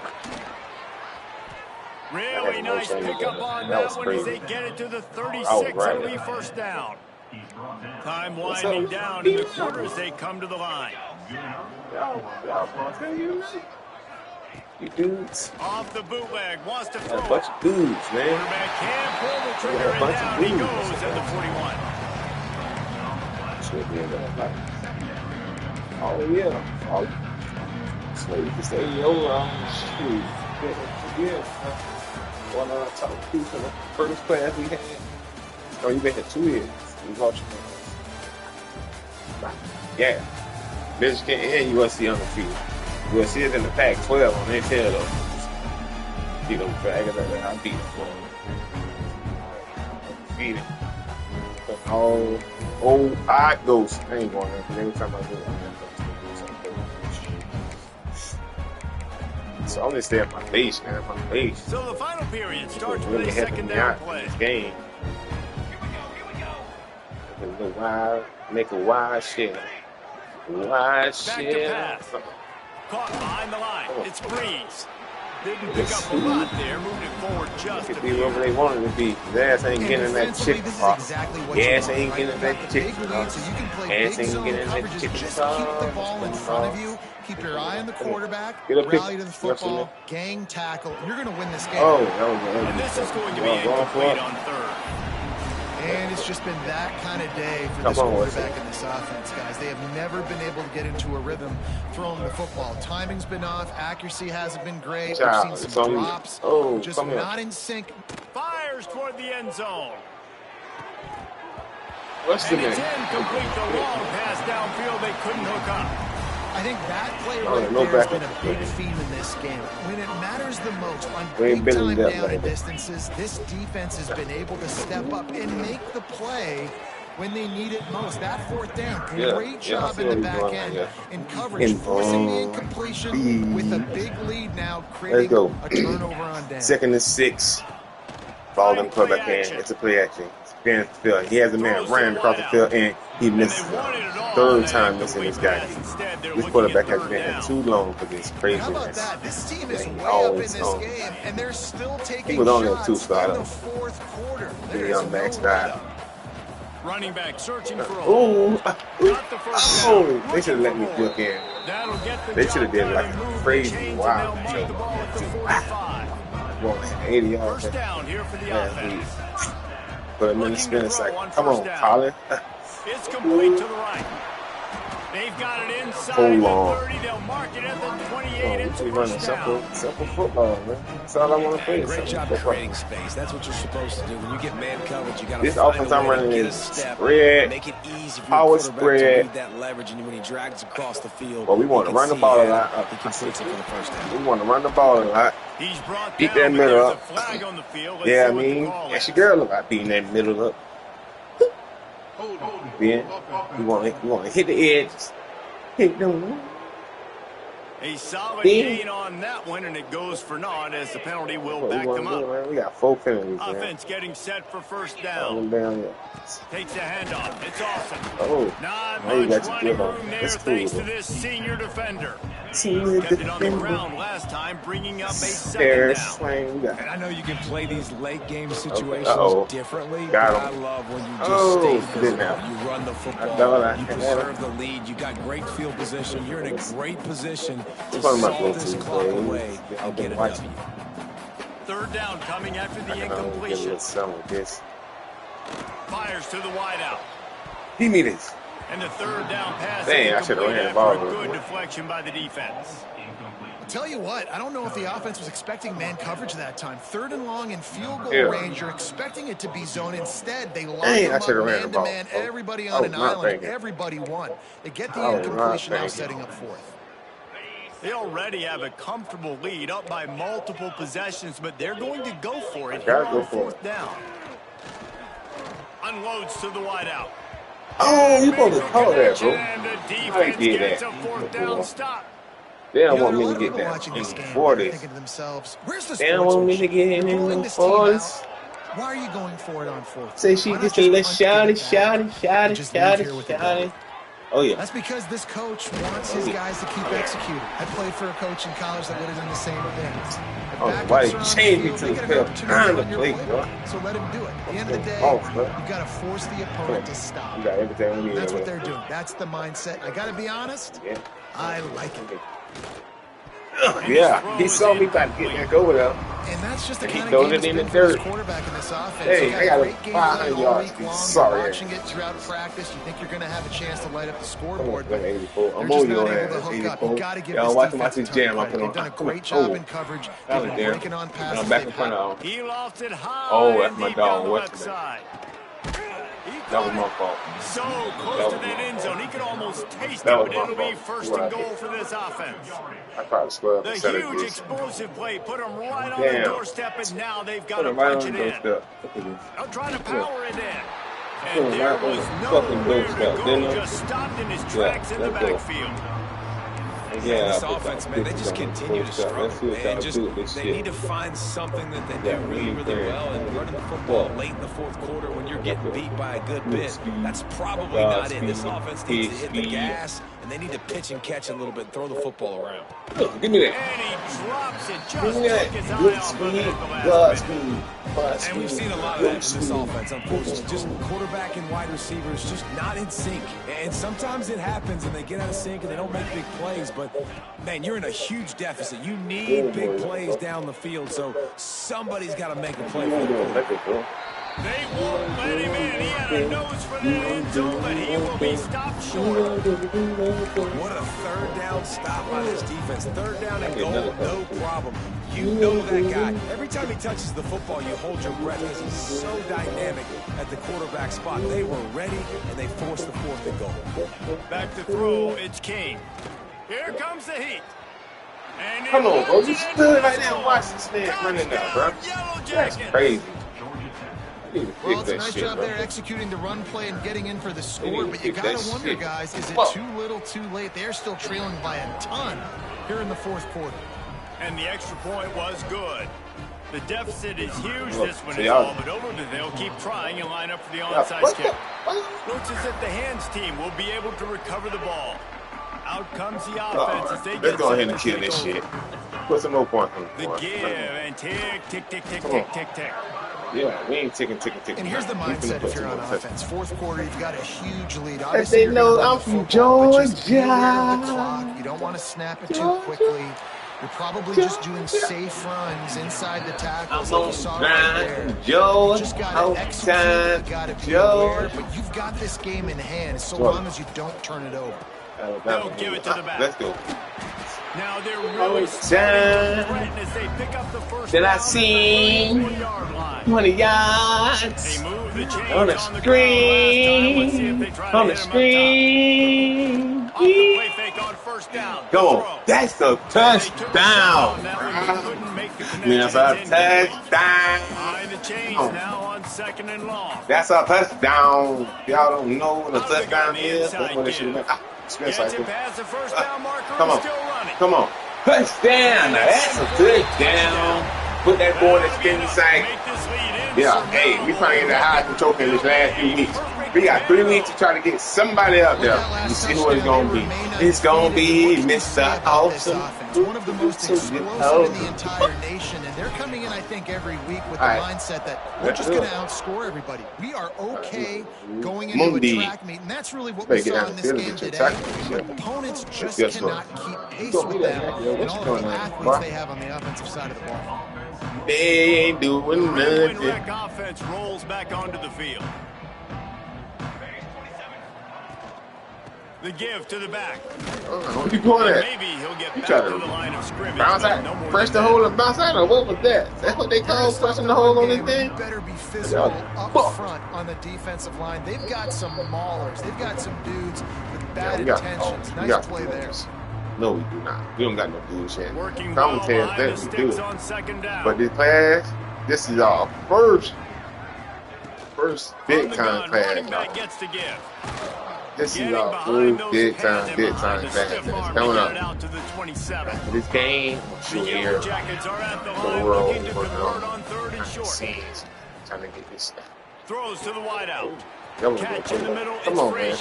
I Really had no nice shame pickup again. on That that was one as they crazy. get it to the 36. right. It'll be 1st down. Time What's winding up? down in the quarter as they come to the line. Y'all tell you, you dudes. Off the bootleg, wants to Got a throw bunch it. of dudes, man. Quarterback can pull the trigger got a and bunch of down he dudes. goes at the 41. Should be in that fight. Oh, yeah. Oh, so you can say, yo, shoot. Yeah. One of our top people in the first class we had. Oh, you been here 2 years. You lost your man. Yeah. Michigan and USC on the field. Well, she is in the Pac-12 on their tail, though. Beat them, I beat them. Beat it. Oh, I ghost. I ain't going there. Every time I do it, so I'm just stay at my base, man. My base. So the final period starts with really a second down play. This game. Make a wide shit. Wide Back shit. to pass. Caught behind the line. It's Breeze. Didn't pick up a lot there. Moving it forward just a Be bit. wherever they wanted to be. His ass ain't getting in that chicken box. Ass ain't getting in that chicken box. Ass ain't getting in that chicken Just box. keep the ball in front of you. Keep your eye on the quarterback. Get up, Rally to the pick. football. Gang tackle. And you're going to win this game. Oh, that was good. And this is going to be incomplete on third. And it's just been that kind of day for this quarterback and this offense, guys. They have never been able to get into a rhythm throwing the football. Timing's been off. Accuracy hasn't been great. We've seen some drops. Just not in sync. Fires toward the end zone. What's the And it's name? incomplete. The long pass downfield. They couldn't hook up. I think that play right there has been a big theme in this game. When it matters the most, on big time down and distances, this defense has been able to step up and make the play when they need it most. That fourth down, great job in the back end in coverage, forcing the incompletion with a big lead now, creating a turnover on down. 2nd and 6. Ball in quarterback hand. It's a play action. Spins the field. He has a man running across the field and he misses. Third time missing this guy. This quarterback has been here too long for this craziness. How about that? This team is way up in this game, and they're still taking shots in the fourth quarter. Young Max died. Running back searching for a they should have let me look in. They should have did like a crazy wild show. 80 yards. First down here for the offense. Put him in the spin cycle. Come on, Colin. It's complete to the right. They've got it inside the 30. They'll mark it at the 28. It's a first down. Simple football, man. That's all I want to play. Great job of creating space. That's what you're supposed to do. When you get man coverage, you got to this offense I'm running is spread, make it easy for power your quarterback spread. to read that leverage, and when he drags across the field, well, we want to run the ball a lot. He completes it for the first down. We want to run the ball a lot. He's brought Beat down, that middle up. flag on the field. Yeah, I mean, that's your girl look like beating that middle up. Then you want to hit the edge. Hit them. A solid gain on that one, and it goes for naught as the penalty will back them up. We got 4 penalties. Offense getting set for first down. Takes the handoff. It's awesome. Not much running room there thanks to this senior defender. Kept it on the ground last time, bringing up a second down. And I know you can play these late game situations differently, but I love when you just stay physical. You run the football, you preserve the lead, you got great field position, you're in a great position to solve this clock away and get a W. Third down coming after the incompletion. Fires to the wideout. Give me this. And the third down pass. Dang, I should have ran the ball. Good deflection by the defense. I'll tell you what, I don't know if the offense was expecting man coverage that time. 3rd and long in field goal range, you're expecting it to be zone. Instead, they line them up man-to-man, everybody on an island, and everybody won. They get the incompletion now setting up 4th. They already have a comfortable lead up by multiple possessions, but they're going to go for it. Go for 4th down. Unloads to the wideout. Oh, you supposed to call that, bro. And the I defense did gets that. a 4th down stop. They don't want me to get that in the 40s. They don't want me to get in the 40s. Why are you going for it on 4th? Say she gets a little shouty. Oh, yeah. That's because this coach wants his guys to keep executing. I played for a coach in college that would have done the same thing. Why you change me to the field? Kind of play, bro. So let him do it. At the end of the day, you got to force the opponent to stop. You got everything we need. That's what they're doing. That's the mindset. I got to be honest. Yeah. I like it. Yeah, he saw me about to get back over there. And that's just the kind of game in the for dirt. this quarterback in this offense. Hey, I got a 500 yards. Sorry. Watching it throughout practice, you think you're going to have a chance to light up the scoreboard, but 84. they're I'm just on not your able to ass. hook up. 84. You got to give Y'all this watching defense my a ton jam. of credit. They've done a great job in coverage. They've been breaking on passes. I'm back in front of him. He lofted high. Oh, that's my dog. What's side? That was my fault. So close to that end zone. He could almost taste it, but it'll be first and goal for this offense. I tried to square up The instead of huge this. explosive play put them right on the doorstep, and now they've got to Put him right punch on it the in. doorstep. Look at this. I'm trying to power it in. Put him And there right on was the fucking nowhere to doorstep, didn't go. he? Just stopped in his tracks in the let's go. backfield. Yeah, This offense, man, they just continue to struggle. And just they need to find something that they do really, really well. And running the football late in the fourth quarter when you're getting beat by a good bit, that's probably not it. This offense needs to hit the gas, and they need to pitch and catch a little bit, throw the football around. Give me that. And he drops it. Give Just me took that. his eye Good off of it speed. at the last God minute. speed. And we've seen a lot of that in this offense, unfortunately. Just quarterback and wide receivers just not in sync. And sometimes it happens and they get out of sync and they don't make big plays. But, man, you're in a huge deficit. You need big plays down the field, so somebody's got to make a play for them. They won't let him in. He had a nose for that end zone, but he will be stopped short. What a third down stop by this defense. Third down and goal, no problem. You know that guy. Every time he touches the football, you hold your breath because he's so dynamic at the quarterback spot. They were ready, and they forced the fourth and goal. Back to throw, it's King. Here comes the heat. And Come on, bro. You stood right there and watched this man running now, bro. That's crazy. Well, it's a nice job there executing the run play and getting in for the score, but you got to wonder, guys, is it too little, too late? They're still trailing by a ton here in the fourth quarter. And the extra point was good. The deficit is huge. This one is all but over, but they'll keep trying and line up for the onside kick. Looks as if the hands team will be able to recover the ball. Out comes the offense as they get let's go ahead and kill this shit. Put some more points on the give and tick, tick, tick, tick, tick, tick, tick. Yeah, we ain't ticking. And here's the mindset if you're on offense. Fourth quarter, you've got a huge lead. As they know, I'm from Georgia. You don't want to snap it too quickly. You're probably just doing safe runs inside the tackles like you saw right there. You just got to execute, you got to be aware, but you've got this game in hand so long as you don't turn it over. They'll give it to the back. Let's go. Now they're really starting to threaten as they pick up the first down. I see 20 yards on the screen. On the screen. Go on. That's the touchdown. That's a touchdown. That's a touchdown. Y'all don't know what a touchdown is. That's what it should have been. Come on. Come on. Touchdown. Now that's a touchdown. Put that boy in the spinning sack. Yeah, hey, we probably in the Heisman Trophy in this last few weeks. We got 3 weeks to try to get somebody out there. You see who it's going to be. It's going to be Mr. Awesome. It's one of the most explosive in the entire nation, and they're coming in, I think, every week with the mindset that we're just going to outscore everybody. We are okay going into a track meet, and that's really what we saw in this game today. But opponents just cannot keep pace with them and all of the athletes they have on the offensive side of the ball. They ain't doing nothing. Wreck offense rolls back onto the field. The give to the back. What you going at? Maybe he'll get back to the line of scrimmage. Bounce out. Press the hole and bounce out, or what was that? That's what they call pressing the hole on this thing? Better be physical up front on the defensive line. They've got some maulers. They've got some dudes with bad intentions. Nice play there. No, we do not. We don't got no bullshit. Working Commentators well, that we do on second down. But this class, this is our first big time class. Running back gets to give. This is our first big time class that's coming up. To the 27. This game, The Yellow Jackets are at the line looking to convert on third and short. Trying to get this stuff. Throws to the wideout. Catch in the middle. Come on, man.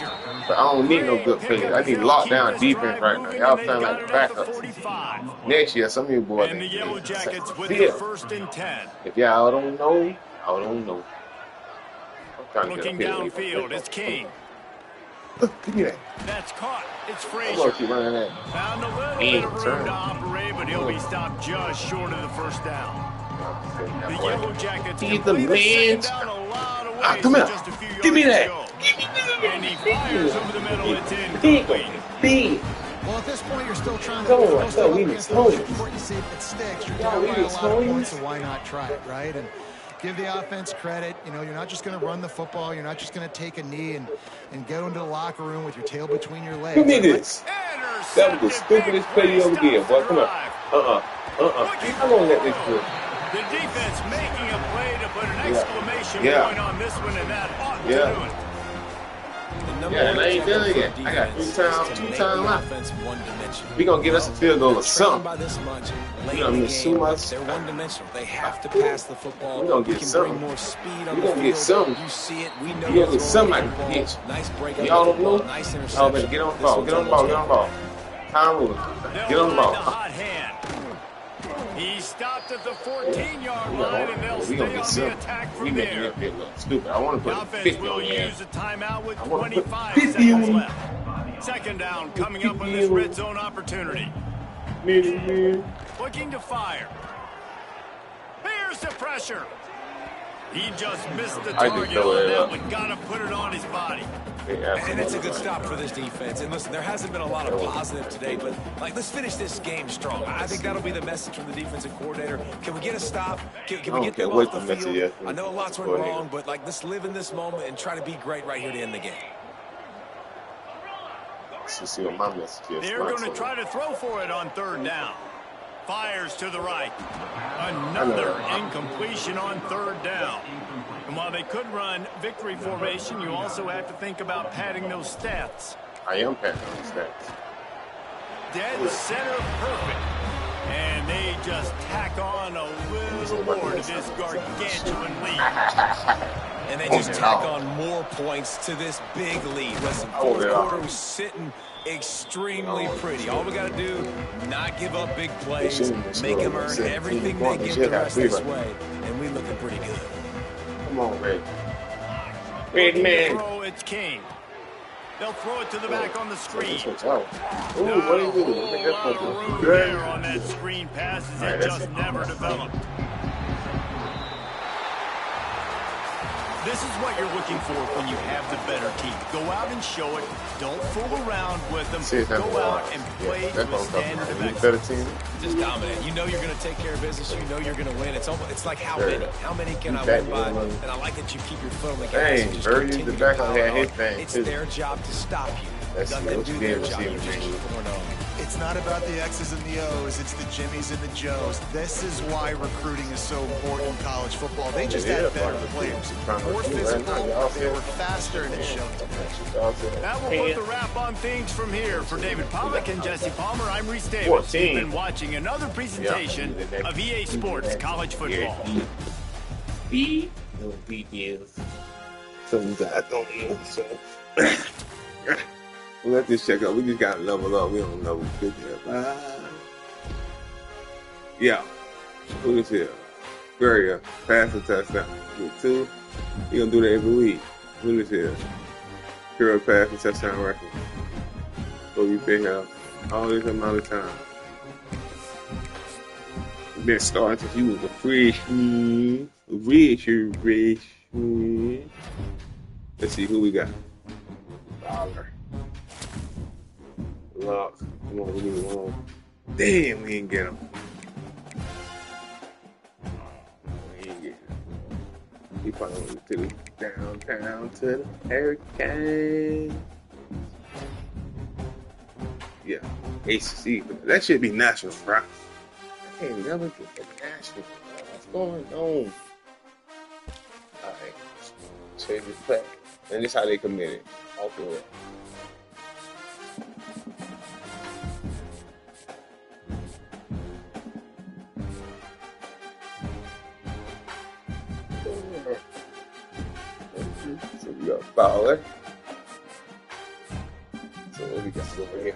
But I don't need no good players. I need lockdown defense right now. Y'all playing like backups. Next year, some of you boys. And the Yellow Jackets with the first and 10. If y'all don't know, I don't know. Looking downfield, it's King. Give me that. That's caught. It's I'm Frazier. gonna keep running that. Found a little bit of room to operate, but he'll be stopped just short of the first down. The Yellow Jackets complete a second down a lot of ways. Come here. Just a few yards Give me that. to go. And he fires over the middle. It's incomplete. Well, at this point, you're still trying to throw stuff against those important safe that sticks. You're down by a lot of points, so why not try it, right? And give the offense credit. You know, you're not just going to run the football. You're not just going to take a knee and go into the locker room with your tail between your legs. Give me this. That was the stupidest play you ever did, boy. Come on. I'm going to let this go. The defense making a play to put an exclamation point on this one, and that ought to do it. Yeah, and I ain't done it yet. I got 2 times left. We gonna get us a field goal or something. We gonna miss too much. They're one-dimensional. They have to pass the football. We gonna get something. More speed on we gonna get something. You see it. We know. We gonna get something. Nice break. Y'all don't know. Nice interception. Oh, man, get on the ball. Get on the ball. Get on the ball. Time ruler. Get on the ball. He stopped at the 14-yard line, and they'll stay on the attack from there. We look stupid. I want to put 50 will on your use a timeout with I want to put 25 50 seconds on. left. Second down coming up on this red zone opportunity. Looking to fire. Here's the pressure. He just missed the target on that one. Got to put it on his body. And it's a good stop for this defense. And listen, there hasn't been a lot of positive today, but like, let's finish this game strong. I think that'll be the message from the defensive coordinator. Can we get a stop? Can we get them off the field? I know lots went wrong, but like, let's live in this moment and try to be great right here to end the game. Let's see what my message is. They're going to try to throw for it on third down. Fires to the right. Another incompletion on third down. And while they could run victory formation, you also have to think about padding those stats. I am padding those stats. Dead center perfect. And they just tack on a little more to this gargantuan lead. And they just tack on more points to this big lead. Listen, fourth quarter was sitting extremely pretty. All we got to do, not give up big plays, make them earn everything they get the rest of this way, and we looking pretty good. Come on, Red. Red man. It's King. They'll throw it to the back on the screen. Ooh, what are you doing? A lot of room there on that screen passes that just never developed. This is what you're looking for when you have the better team. Go out and show it. Don't fool around with them. Go out and play to a standard of excellence. Just dominate. You know you're going to take care of business. You know you're going to win. It's like how many? How many can I win by? And I like that you keep your foot on the gas. Hey, Birdie, the back on that hit thing. It's their job to stop you. Let them do their job. You just keep going on. It's not about the X's and the O's. It's the Jimmies and the Joes. This is why recruiting is so important in college football. They just had better players. More physical. They were faster, and it showed. That will put the wrap on things from here. For David Pollack and Jesse Palmer, I'm Reese Davis. You've been watching another presentation of EA Sports College Football. Some guys don't know, so. We'll let this check out. We just got to level up. We don't know what's good yet. Yeah. Who is here? Barrier. Pass a touchdown. With 2. You're going to do that every week. Who is here? Pure pass and touchdown record. So you've been here all this amount of time. You've been starting since you was a freshman. Let's see who we got. Dollar. Look, come on, we need one. Damn, we didn't get him. We didn't get him. He probably went to the downtown to the Hurricane. Yeah, ACC. That should be national, bro. I can't never get the national. What's going on? Alright, change the play. And this is how they committed. Off the way. So we got Fowler. So what we got over here?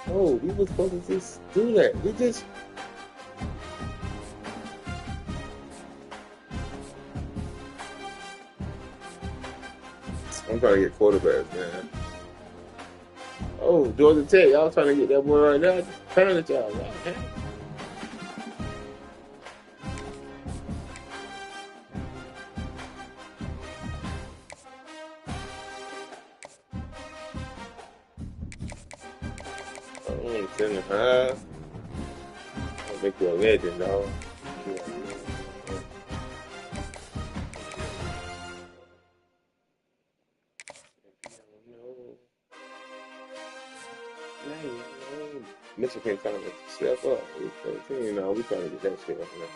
Oh, we were supposed to just do that. We just. I'm trying to get quarterbacks, man. Oh, Georgia Tech, y'all trying to get that boy right now? Just turn it, y'all. Okay. Oh, 10.5. I'll make you a legend, dog. Michigan trying to step up. We trying to get that shit up now.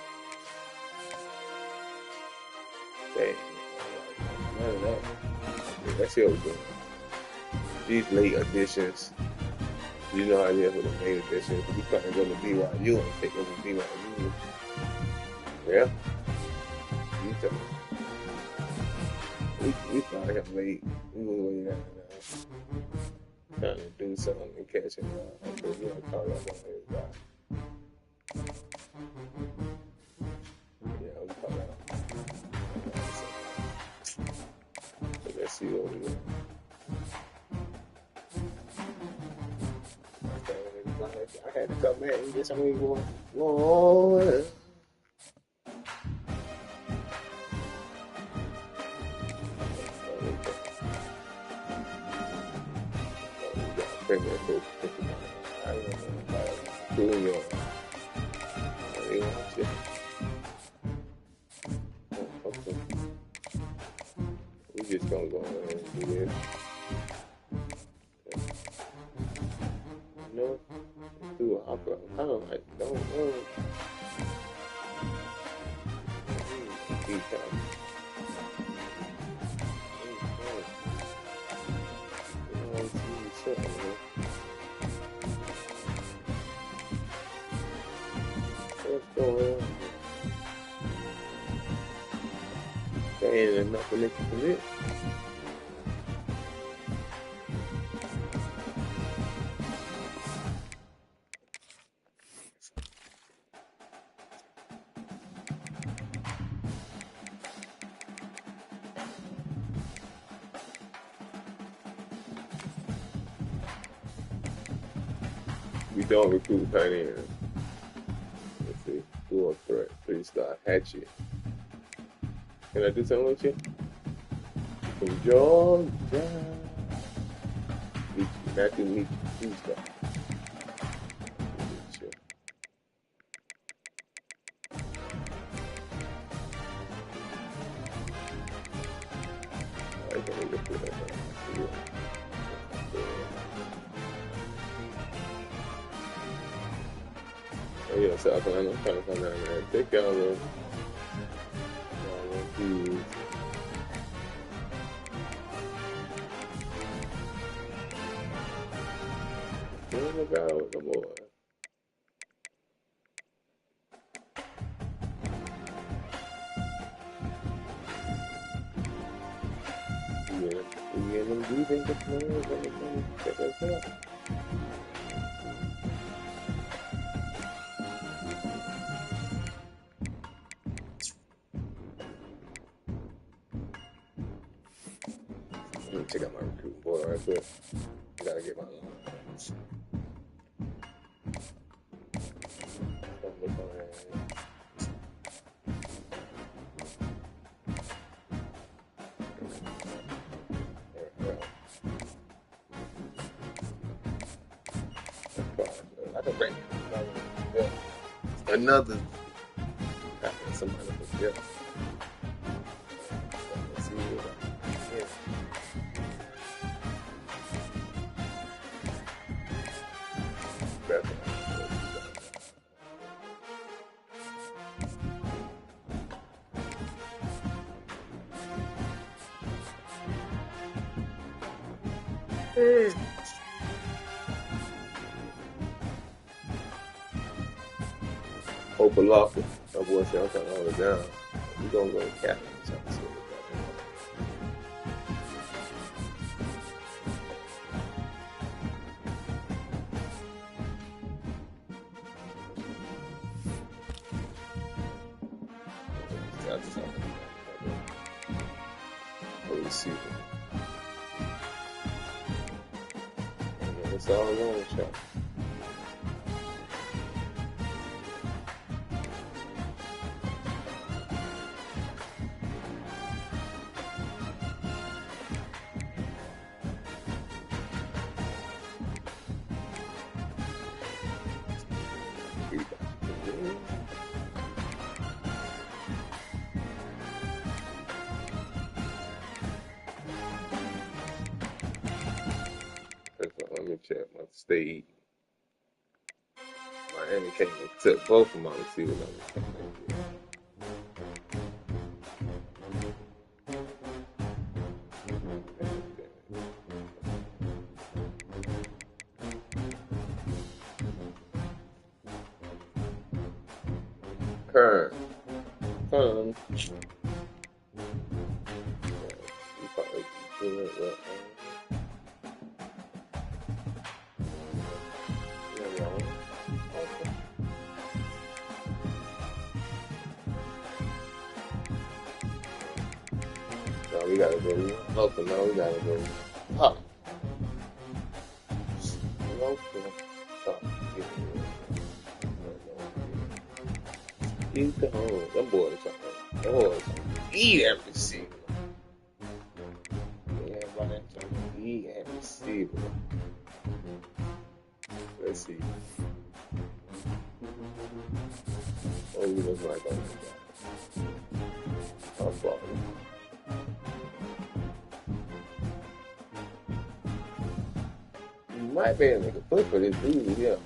Dang. None of that. Yeah, that shit was good. These late additions, you know how it is with the late additions. We trying to go to BYU and take over BYU. Yeah. You tell me. We found him late. We were way down there. Trying to do something and catch him. Because we want to call up on his guy. Yeah, we call out. So let's see what we got. I had to come back and get something going. Whoa. Premier Coach, I don't know about doing your shit. Okay. We just gonna go ahead and do this. You know, do an opera. I kind of like, don't know. Deep time. There ain't enough for Nicky to commit. We don't recruit tight ends. Let's see. Dual threat, 3-star hatchet. Can I do something with you? From Georgia. Matthew Meach, 2-star. Oh yeah, South Carolina, I'm trying to come down there. Take y'all though. Oh my God, come on. Yeah, we get them defensive players and check us out. Let me check out my recruiting board right quick. Gotta get my lines. I can break it. Another. Somebody was, yeah. Let's see what Open locker. My boy said I'm trying to hold it down. We gonna go to captain. Receiver. It's all one shot. Let me check my state. and he came and took both of my receivers. Kern. No, we gotta go. Local, no, we gotta go. Huh. Local. He's the home. Them boys are. Them boys eat every receiver. Yeah, running to eat every receiver. Let's see. Oh, he looks like that. I'm sorry. Might be able to put for this dude here.